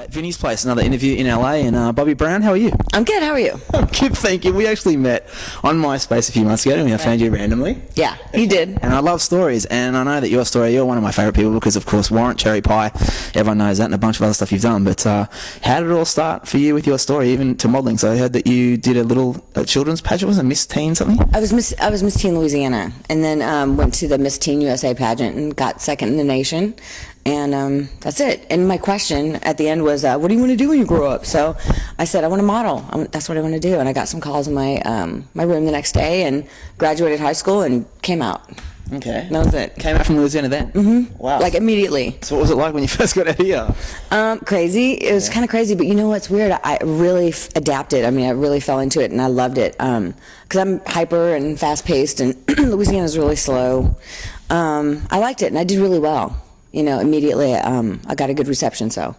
at Vinny's place, another interview in LA. And Bobbie Brown, how are you? I'm good. How are you? I'm good, thank you. We actually met on MySpace a few months ago, and I found you randomly. Yeah, you did. And I love stories, and I know that your story, you're one of my favourite people because, of course, Warrant, Cherry Pie, everyone knows that, and a bunch of other stuff you've done. But how did it all start for you with your story, even to modelling? So I heard that you did a little children's pageant, was it Miss Teen something? I was Miss Teen Louisiana, and then went to the Miss Teen USA pageant and got second in the nation. And that's it. And my question at the end was, what do you want to do when you grow up? So I said, I want to model. That's what I want to do. And I got some calls in my my room the next day and graduated high school and came out. Okay. And that was it. Came out from Louisiana then? Mm-hmm. Wow. Like immediately. So what was it like when you first got out here? Crazy. It was kind of crazy, but you know what's weird? I really adapted. I mean, I really fell into it and I loved it. Because I'm hyper and fast-paced and Louisiana's really slow. I liked it and I did really well. You know, immediately I got a good reception, so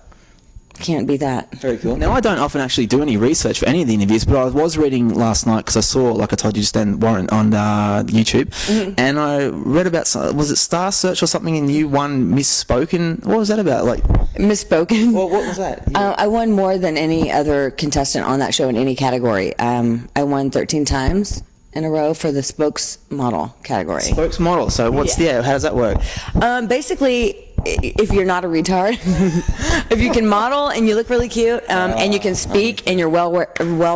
can't beat that. Very cool. Now, I don't often actually do any research for any of the interviews, but I was reading last night because I saw, like I told you just then, Warrant on YouTube, and I read about, was it Star Search or something, and you won Misspoken? What was that about? Like Misspoken? Well, what was that? Yeah. I won more than any other contestant on that show in any category. I won 13 times in a row for the spokesmodel category. Spokesmodel. So what's how does that work? Basically, if you're not a retard, if you can model and you look really cute, and you can speak and you're well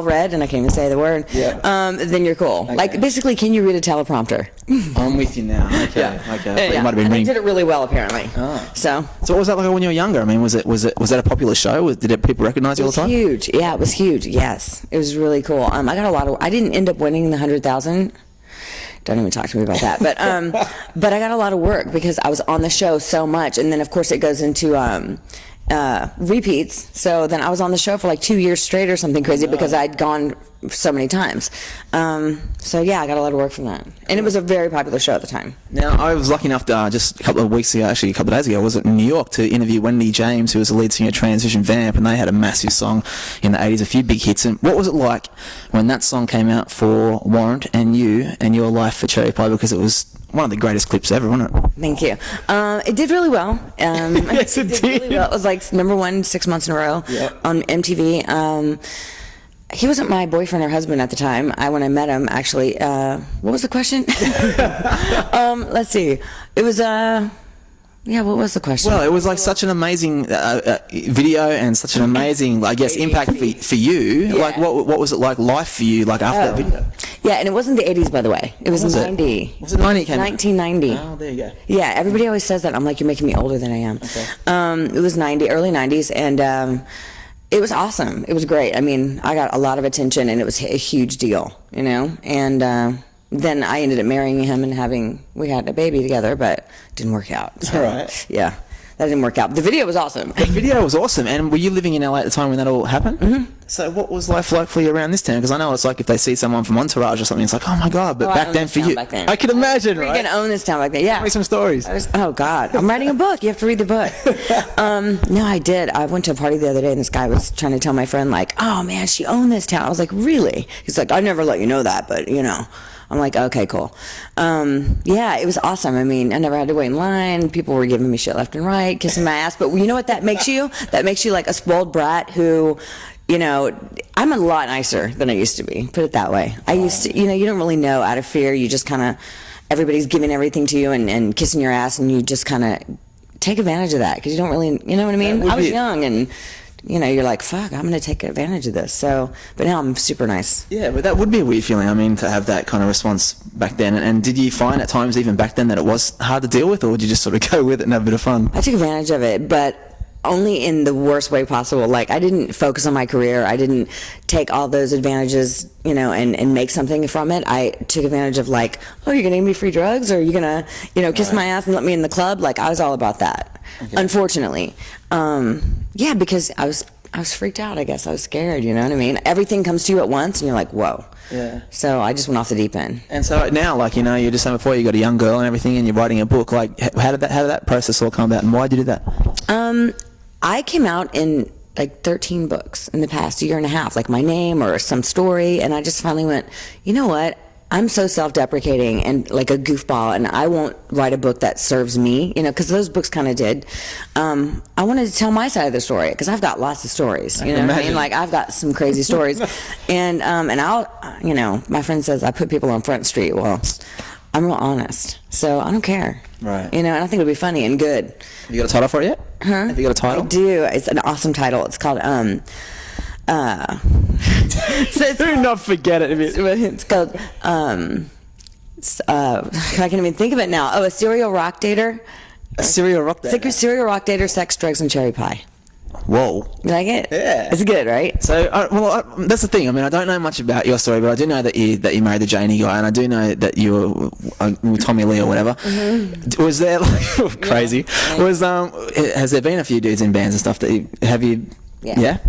read, and I can't even say the word, then you're cool. Okay. Like basically, can you read a teleprompter? I'm with you now. Okay. Okay. Yeah. And I did it really well apparently. Oh. So what was that like when you were younger? I mean, was that a popular show? Did people recognize you all the time? It was huge. Yeah, it was huge. Yes, it was really cool. I got a lot of. I didn't end up winning the 100,000. Don't even talk to me about that. But but I got a lot of work because I was on the show so much, and then of course it goes into repeats. So then I was on the show for like 2 years straight or something crazy because I'd gone so many times. So yeah, I got a lot of work from that, and it was a very popular show at the time. Now I was lucky enough to just a couple of weeks ago, actually a couple of days ago, I was in New York to interview Wendy James, who was the lead singer of Transition Vamp, and they had a massive song in the 80s, a few big hits. And what was it like when that song came out for Warrant and you and your life for Cherry Pie, because it was one of the greatest clips ever, wasn't it? Thank you. It did really well. Yes, it did. Really well. It was like #1 6 months in a row on MTV. He wasn't my boyfriend or husband at the time. When I met him, actually. What was the question? Let's see. It was what was the question? Well, it was like such an amazing video and such an amazing, I guess, impact for you. Yeah. Like, what was it like life for you, like after that video? Yeah, and it wasn't the 80s, by the way. It was 90. Was it 90? 1990. Oh, there you go. Yeah, everybody always says that. I'm like, you're making me older than I am. Okay. It was early 90s, and it was awesome. It was great. I mean, I got a lot of attention, and it was a huge deal, you know? And then I ended up marrying him and we had a baby together, but it didn't work out. So, all right. Yeah, that didn't work out. The video was awesome. The video was awesome. And were you living in LA at the time when that all happened? Mm-hmm. So what was life like for you around this town? Because I know it's like if they see someone from Entourage or something, it's like, oh my God, but back then for you. I can imagine, right? You can own this town back then, yeah. Tell me some stories. Oh God, I'm writing a book. You have to read the book. No, I did. I went to a party the other day and this guy was trying to tell my friend like, oh man, she owned this town. I was like, really? He's like, I never let you know that, but you know. I'm like, okay, cool. Yeah, it was awesome. I mean, I never had to wait in line. People were giving me shit left and right, kissing my ass. But you know what that makes you? That makes you like a spoiled brat who, you know, I'm a lot nicer than I used to be, put it that way. I used to, you know, you don't really know out of fear. You just kind of, everybody's giving everything to you and kissing your ass, and you just kind of take advantage of that because you don't really, you know what I mean? I was young and... You know, you're like, fuck, I'm going to take advantage of this. So, but now I'm super nice. Yeah, but that would be a weird feeling, I mean, to have that kind of response back then. And did you find at times, even back then, that it was hard to deal with, or would you just sort of go with it and have a bit of fun? I took advantage of it, but only in the worst way possible. Like, I didn't focus on my career. I didn't take all those advantages, you know, and make something from it. I took advantage of like, oh, you're going to give me free drugs, or you're going to, you know, kiss my ass and let me in the club. Like, I was all about that. Okay. Unfortunately. Yeah, because I was freaked out, I guess. I was scared, you know what I mean? Everything comes to you at once, and you're like, whoa. Yeah. So I just went off the deep end. And so now, like, you know, you're just saying before, you got a young girl and everything, and you're writing a book. Like, how did that process all come about, and why did you do that? I came out in like 13 books in the past year and a half, like my name or some story, and I just finally went, you know what? I'm so self-deprecating and like a goofball, and I won't write a book that serves me, because those books kind of did. I wanted to tell my side of the story because I've got lots of stories. You know what I mean? Like I've got some crazy stories, and I'll, my friend says I put people on Front Street. Well, I'm real honest, so I don't care. Right. And I think it'll be funny and good. Have you got a title for it yet? Huh? Have you got a title? I do. It's an awesome title. It's called Do not forget it. It's called I can't even think of it now. Oh, a serial rock dater. A serial rock dater. Serial rock dater, sex, drugs, and cherry pie. Whoa. You like it? Yeah. It's good, right? So, that's the thing. I mean, I don't know much about your story, but I do know that you married the Janie guy, and I do know that you were with Tommy Lee or whatever. Mm-hmm. Was there crazy? Yeah. Has there been a few dudes in bands and stuff that you? Yeah.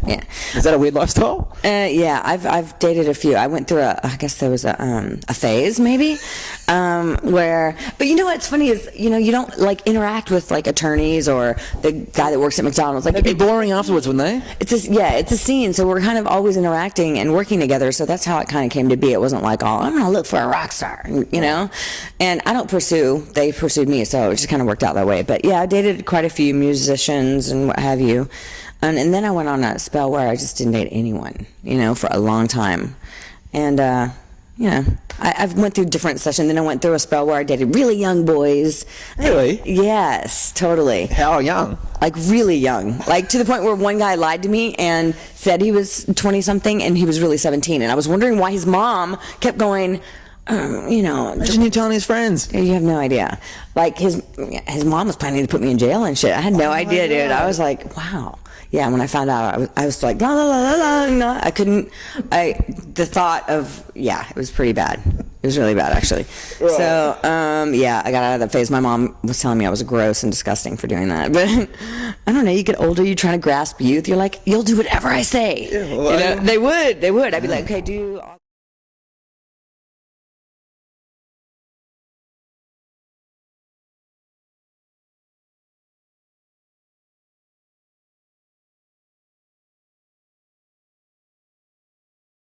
Is that a weird lifestyle? Yeah, I've dated a few. I went through I guess there was a phase maybe, where, but what's funny is, you don't like interact with like attorneys or the guy that works at McDonald's. Like, they'd be boring afterwards, wouldn't they? It's a scene, so we're kind of always interacting and working together. So that's how it kind of came to be. It wasn't like, I'm gonna look for a rock star, and I don't pursue. They pursued me, so it just kind of worked out that way. But yeah, I dated quite a few musicians and what have you. And then I went on a spell where I just didn't date anyone, for a long time. And, I've went through different sessions. Then I went through a spell where I dated really young boys. Really? Yes, totally. How young? Like really young. Like to the point where one guy lied to me and said he was 20-something and he was really 17. And I was wondering why his mom kept going, Imagine you telling his friends. You have no idea. Like his mom was planning to put me in jail and shit. I had no idea, dude. I was like, wow. Yeah, when I found out, I was like, la la la la la. No, I couldn't. The thought of, it was pretty bad. It was really bad, actually. Right. So, I got out of that phase. My mom was telling me I was gross and disgusting for doing that. But I don't know. You get older, you try to grasp youth. You're like, you'll do whatever I say. Yeah, well, they would. I'd be like, okay, do.